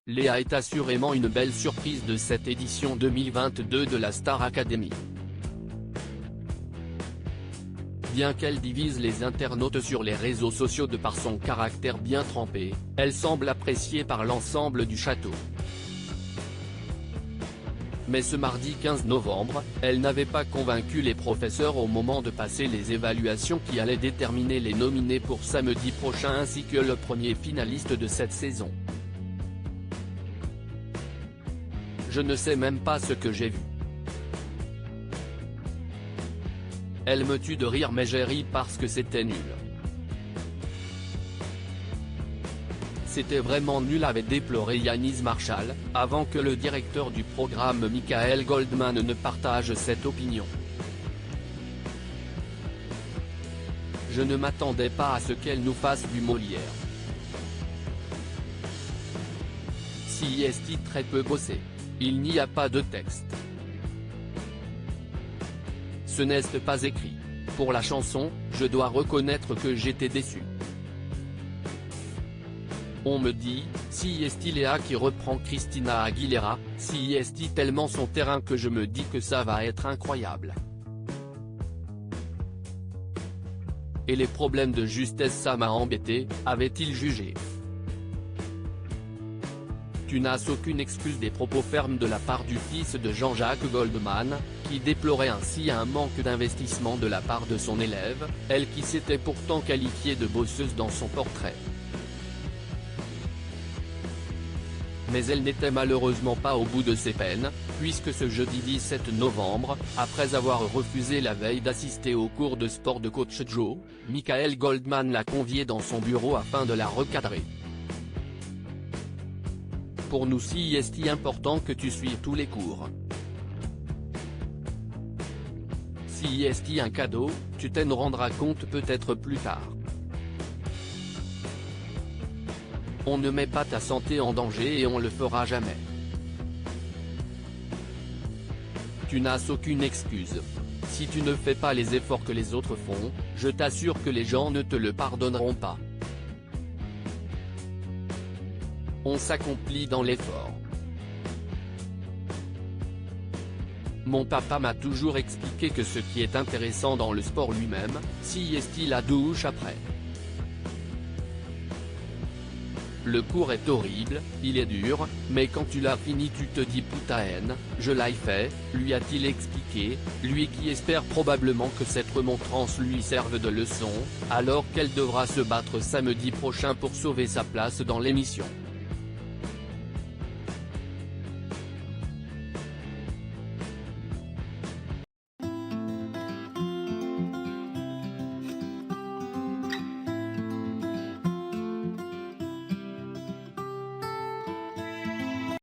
Léa est assurément une belle surprise de cette édition 2022 de la Star Academy. Bien qu'elle divise les internautes sur les réseaux sociaux de par son caractère bien trempé, elle semble appréciée par l'ensemble du château. Mais ce mardi 15 novembre, elle n'avait pas convaincu les professeurs au moment de passer les évaluations qui allaient déterminer les nominés pour samedi prochain ainsi que le premier finaliste de cette saison. Je ne sais même pas ce que j'ai vu. Elle me tue de rire mais j'ai ri parce que c'était nul. C'était vraiment nul avait déploré Yanis Marshall, avant que le directeur du programme Michael Goldman ne partage cette opinion. Je ne m'attendais pas à ce qu'elle nous fasse du Molière. Si est très peu bossé. Il n'y a pas de texte. Ce n'est pas écrit. Pour la chanson, je dois reconnaître que j'étais déçu. On me dit, si est Léa qui reprend Christina Aguilera, si est tellement son terrain que je me dis que ça va être incroyable. Et les problèmes de justesse ça m'a embêté, avait-il jugé. Tu n'as aucune excuse des propos fermes de la part du fils de Jean-Jacques Goldman, qui déplorait ainsi un manque d'investissement de la part de son élève, elle qui s'était pourtant qualifiée de bosseuse dans son portrait. Mais elle n'était malheureusement pas au bout de ses peines, puisque ce jeudi 17 novembre, après avoir refusé la veille d'assister au cours de sport de coach Joe, Michael Goldman l'a conviée dans son bureau afin de la recadrer. Pour nous si est important que tu suives tous les cours. Si est un cadeau, tu t'en rendras compte peut-être plus tard. On ne met pas ta santé en danger et on le fera jamais. Tu n'as aucune excuse. Si tu ne fais pas les efforts que les autres font, je t'assure que les gens ne te le pardonneront pas. On s'accomplit dans l'effort. Mon papa m'a toujours expliqué que ce qui est intéressant dans le sport lui-même, si est la douche après. Le cours est horrible, il est dur, mais quand tu l'as fini tu te dis putain haine, je l'ai fait, lui a-t-il expliqué, lui qui espère probablement que cette remontrance lui serve de leçon, alors qu'elle devra se battre samedi prochain pour sauver sa place dans l'émission.